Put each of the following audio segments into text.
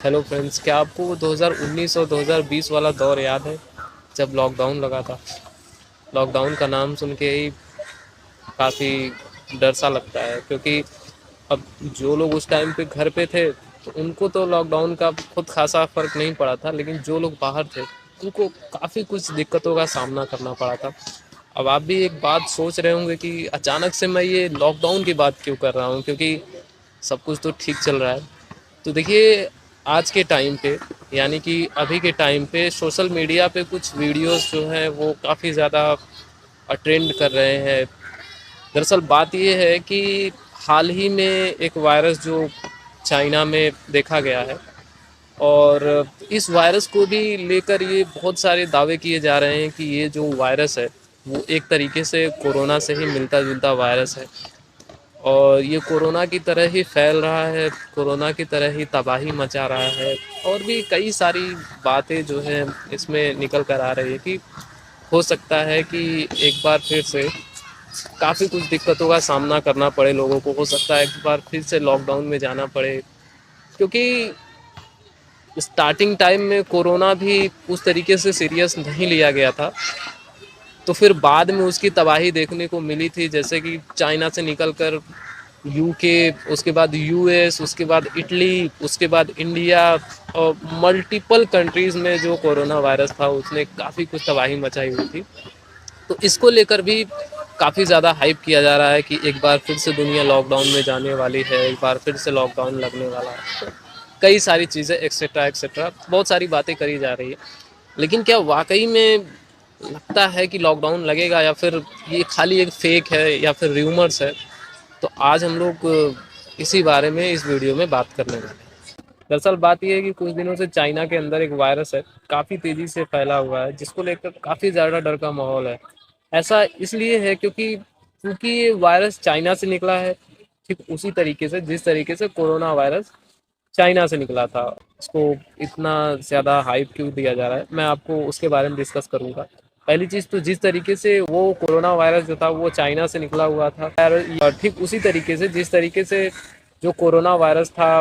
Hello friends, क्या आपको 2019 और 2020 वाला दौर याद है जब लॉकडाउन लगा था? लॉकडाउन का नाम सुन के ही काफ़ी डर सा लगता है, क्योंकि अब जो लोग उस टाइम पे घर पे थे तो उनको तो लॉकडाउन का खुद खासा फ़र्क नहीं पड़ा था, लेकिन जो लोग बाहर थे उनको काफ़ी कुछ दिक्कतों का सामना करना पड़ा था। अब आप भी एक बात सोच रहे होंगे कि अचानक से मैं ये लॉकडाउन की बात क्यों कर रहा हूँ, क्योंकि सब कुछ तो ठीक चल रहा है। तो देखिए, आज के टाइम पे, यानी कि अभी के टाइम पे सोशल मीडिया पे कुछ वीडियोस जो हैं वो काफ़ी ज़्यादा ट्रेंड कर रहे हैं। दरअसल बात ये है कि हाल ही में एक वायरस जो चाइना में देखा गया है, और इस वायरस को भी लेकर ये बहुत सारे दावे किए जा रहे हैं कि ये जो वायरस है वो एक तरीके से कोरोना से ही मिलता जुलता वायरस है, और ये कोरोना की तरह ही फैल रहा है, कोरोना की तरह ही तबाही मचा रहा है। और भी कई सारी बातें जो हैं इसमें निकल कर आ रही है कि हो सकता है कि एक बार फिर से काफ़ी कुछ दिक्कतों का सामना करना पड़े लोगों को, हो सकता है एक बार फिर से लॉकडाउन में जाना पड़े, क्योंकि स्टार्टिंग टाइम में कोरोना भी उस तरीके से सीरियस नहीं लिया गया था। तो फिर बाद में उसकी तबाही देखने को मिली थी, जैसे कि चाइना से निकल कर यूके, उसके बाद यूएस, उसके बाद इटली, उसके बाद इंडिया, और मल्टीपल कंट्रीज़ में जो कोरोना वायरस था उसने काफ़ी कुछ तबाही मचाई हुई थी। तो इसको लेकर भी काफ़ी ज़्यादा हाइप किया जा रहा है कि एक बार फिर से दुनिया लॉकडाउन में जाने वाली है, एक बार फिर से लॉकडाउन लगने वाला है। तो कई सारी चीज़ें एक्सेट्रा एक्सेट्रा बहुत सारी बातें करी जा रही है। लेकिन क्या वाकई में लगता है कि लॉकडाउन लगेगा, या फिर ये खाली एक फेक है, या फिर र्यूमर्स है? तो आज हम लोग इसी बारे में इस वीडियो में बात करने वाले हैं। दरअसल बात यह है कि कुछ दिनों से चाइना के अंदर एक वायरस है, काफ़ी तेज़ी से फैला हुआ है, जिसको लेकर काफ़ी ज़्यादा डर का माहौल है। ऐसा इसलिए है क्योंकि क्योंकि ये वायरस चाइना से निकला है, ठीक उसी तरीके से जिस तरीके से कोरोना वायरस चाइना से निकला था। इसको इतना ज़्यादा हाइप क्यों दिया जा रहा है, मैं आपको उसके बारे में डिस्कस करूंगा। पहली चीज़ तो जिस तरीके से वो कोरोना वायरस जो था वो चाइना से निकला हुआ था, और ठीक उसी तरीके से जिस तरीके से जो कोरोना वायरस था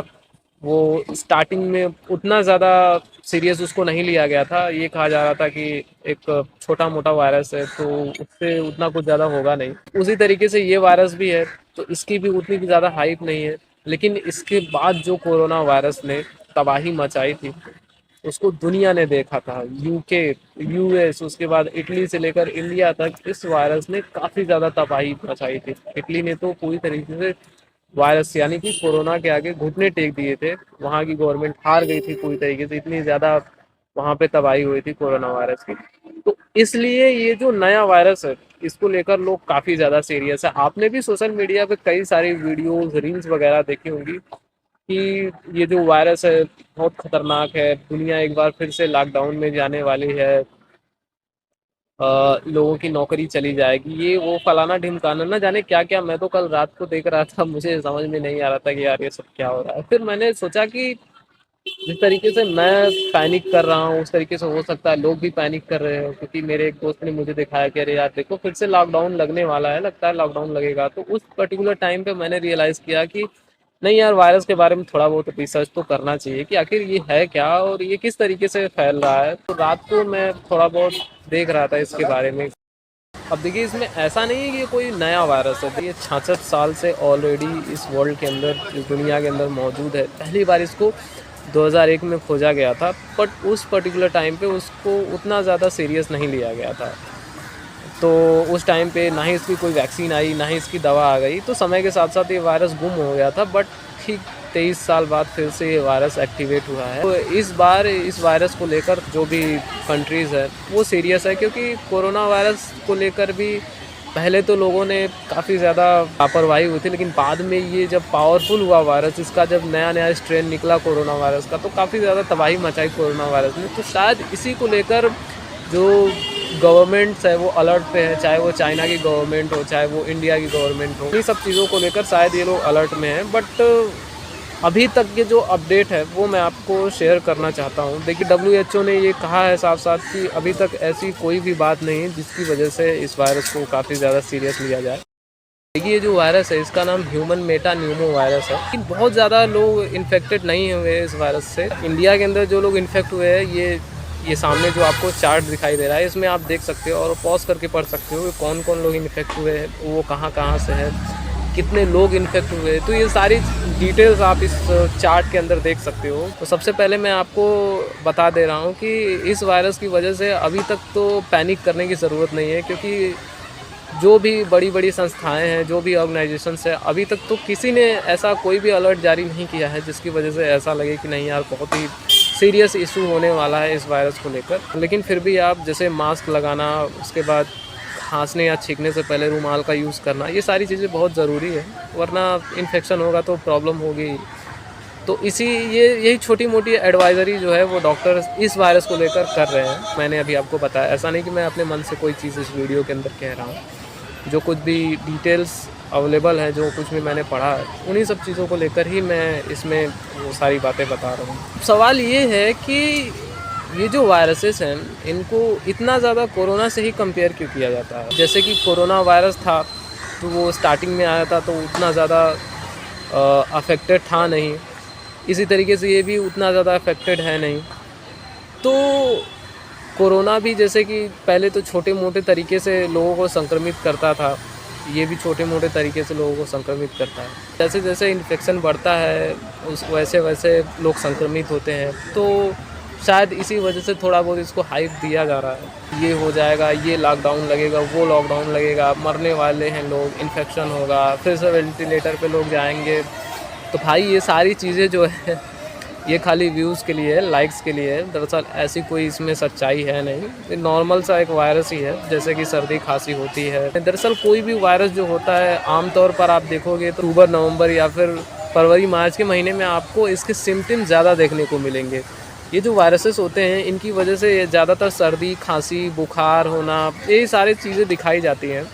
वो स्टार्टिंग में उतना ज़्यादा सीरियस उसको नहीं लिया गया था। ये कहा जा रहा था कि एक छोटा मोटा वायरस है, तो उससे उतना कुछ ज़्यादा होगा नहीं। उसी तरीके से ये वायरस भी है, तो इसकी भी उतनी ज़्यादा हाइप नहीं है। लेकिन इसके बाद जो कोरोना वायरस ने तबाही मचाई थी उसको दुनिया ने देखा था। यूके, यूएस, उसके बाद इटली से लेकर इंडिया तक इस वायरस ने काफ़ी ज़्यादा तबाही मचाई थी। इटली ने तो पूरी तरीके से वायरस यानी कि कोरोना के आगे घुटने टेक दिए थे। वहाँ की गवर्नमेंट हार गई थी पूरी तरीके से, इतनी ज़्यादा वहाँ पे तबाही हुई थी कोरोना वायरस की। तो इसलिए ये जो नया वायरस है इसको लेकर लोग काफ़ी ज़्यादा सीरियस है। आपने भी सोशल मीडिया पे कई सारी वीडियोस, रील्स वगैरह देखी होंगी कि ये जो वायरस है बहुत खतरनाक है, दुनिया एक बार फिर से लॉकडाउन में जाने वाली है, लोगों की नौकरी चली जाएगी, ये वो फलाना ढिमकाना, ना जाने क्या क्या। मैं तो कल रात को देख रहा था, मुझे समझ में नहीं आ रहा था कि यार ये सब क्या हो रहा है। फिर मैंने सोचा कि जिस तरीके से मैं पैनिक कर रहा हूँ उस तरीके से हो सकता है लोग भी पैनिक कर रहे हो, क्योंकि मेरे एक दोस्त ने मुझे दिखाया कि अरे यार देखो फिर से लॉकडाउन लगने वाला है, लगता है लॉकडाउन लगेगा। तो उस पर्टिकुलर टाइम पे मैंने रियलाइज़ किया कि नहीं यार, वायरस के बारे में थोड़ा बहुत रिसर्च तो करना चाहिए कि आखिर ये है क्या और ये किस तरीके से फैल रहा है। तो रात को मैं थोड़ा बहुत देख रहा था इसके बारे में। अब देखिए, इसमें ऐसा नहीं है कि ये कोई नया वायरस है, ये 66 साल से ऑलरेडी इस वर्ल्ड के अंदर, इस दुनिया के अंदर मौजूद है। पहली बार इसको 2001 में खोजा गया था, बट उस पर्टिकुलर टाइम पे उसको उतना ज़्यादा सीरियस नहीं लिया गया था। तो उस टाइम पे ना ही इसकी कोई वैक्सीन आई, ना ही इसकी दवा आ गई, तो समय के साथ साथ ये वायरस गुम हो गया था। बट ठीक 23 साल बाद फिर से ये वायरस एक्टिवेट हुआ है। तो इस बार इस वायरस को लेकर जो भी कंट्रीज़ है वो सीरियस है, क्योंकि कोरोना वायरस को लेकर भी पहले तो लोगों ने काफ़ी ज़्यादा लापरवाही हुई थी, लेकिन बाद में ये जब पावरफुल हुआ वायरस, इसका जब नया नया स्ट्रेन निकला कोरोना वायरस का, तो काफ़ी ज़्यादा तबाही मचाई कोरोना वायरस ने। तो शायद इसी को लेकर जो गवर्नमेंट्स है वो अलर्ट पे है, चाहे वो चाइना की गवर्नमेंट हो, चाहे वो इंडिया की गवर्नमेंट हो। ये सब चीज़ों को लेकर शायद ये लोग अलर्ट में हैं। बट अभी तक के जो अपडेट है वो मैं आपको शेयर करना चाहता हूँ। देखिए, डब्ल्यूएचओ ने ये कहा है साफ साफ कि अभी तक ऐसी कोई भी बात नहीं है जिसकी वजह से इस वायरस को काफ़ी ज़्यादा सीरियस लिया जाए। देखिए ये जो वायरस है इसका नाम ह्यूमन मेटा न्यूमो वायरस है। लेकिन बहुत ज़्यादा लोग इन्फेक्टेड नहीं हुए इस वायरस से। इंडिया के अंदर जो लोग इन्फेक्ट हुए हैं ये सामने जो आपको चार्ट दिखाई दे रहा है इसमें आप देख सकते हो और पॉज करके पढ़ सकते हो कि कौन कौन लोग इन्फेक्ट हुए हैं, वो कहाँ कहाँ से है, कितने लोग इन्फेक्ट हुए हैं। तो ये सारी डिटेल्स आप इस चार्ट के अंदर देख सकते हो। तो सबसे पहले मैं आपको बता दे रहा हूँ कि इस वायरस की वजह से अभी तक तो पैनिक करने की ज़रूरत नहीं है, क्योंकि जो भी बड़ी बड़ी संस्थाएं हैं, जो भी ऑर्गेनाइजेशंस है, अभी तक तो किसी ने ऐसा कोई भी अलर्ट जारी नहीं किया है जिसकी वजह से ऐसा लगे कि नहीं यार बहुत ही सीरियस इशू होने वाला है इस वायरस को लेकर। लेकिन फिर भी आप जैसे मास्क लगाना, उसके बाद खांसने या छींकने से पहले रुमाल का यूज़ करना, ये सारी चीज़ें बहुत ज़रूरी है, वरना इन्फेक्शन होगा तो प्रॉब्लम होगी। तो यही छोटी मोटी एडवाइज़री जो है वो डॉक्टर इस वायरस को लेकर कर रहे हैं। मैंने अभी आपको बताया, ऐसा नहीं कि मैं अपने मन से कोई चीज़ इस वीडियो के अंदर कह रहा हूँ। जो कुछ भी डिटेल्स अवेलेबल है, जो कुछ भी मैंने पढ़ा है, उन्हीं सब चीज़ों को लेकर ही मैं इसमें वो सारी बातें बता रहा हूँ। सवाल ये है कि ये जो वायरसेस हैं इनको इतना ज़्यादा कोरोना से ही कंपेयर क्यों किया जाता है। जैसे कि कोरोना वायरस था तो वो स्टार्टिंग में आया था तो उतना ज़्यादा अफेक्टेड था नहीं, इसी तरीके से ये भी उतना ज़्यादा अफेक्टेड है नहीं। तो कोरोना भी जैसे कि पहले तो छोटे मोटे तरीके से लोगों को संक्रमित करता था, ये भी छोटे मोटे तरीके से लोगों को संक्रमित करता है। जैसे जैसे इन्फेक्शन बढ़ता है वैसे वैसे लोग संक्रमित होते हैं। तो शायद इसी वजह से थोड़ा बहुत इसको हाइप दिया जा रहा है, ये हो जाएगा, ये लॉकडाउन लगेगा, वो लॉकडाउन लगेगा, मरने वाले हैं लोग, इन्फेक्शन होगा, फिर से वेंटिलेटर पे लोग जाएंगे। तो भाई ये सारी चीज़ें जो है ये खाली व्यूज़ के लिए है, लाइक्स के लिए है। दरअसल ऐसी कोई इसमें सच्चाई है नहीं, ये नॉर्मल सा एक वायरस ही है, जैसे कि सर्दी खांसी होती है। दरअसल कोई भी वायरस जो होता है आमतौर पर आप देखोगे तो अक्टूबर नवंबर या फिर फरवरी मार्च के महीने में आपको इसके सिम्टम्स ज़्यादा देखने को मिलेंगे। ये जो वायरसेस होते हैं इनकी वजह से ज़्यादातर सर्दी खांसी बुखार होना, यही सारी चीज़ें दिखाई जाती हैं।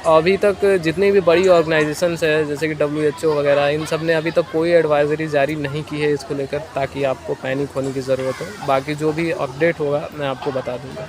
अभी तक जितनी भी बड़ी ऑर्गेनाइजेशंस है जैसे कि WHO वगैरह, इन सब ने अभी तक कोई एडवाइजरी जारी नहीं की है इसको लेकर, ताकि आपको पैनिक होने की ज़रूरत हो। बाकी जो भी अपडेट होगा मैं आपको बता दूँगा।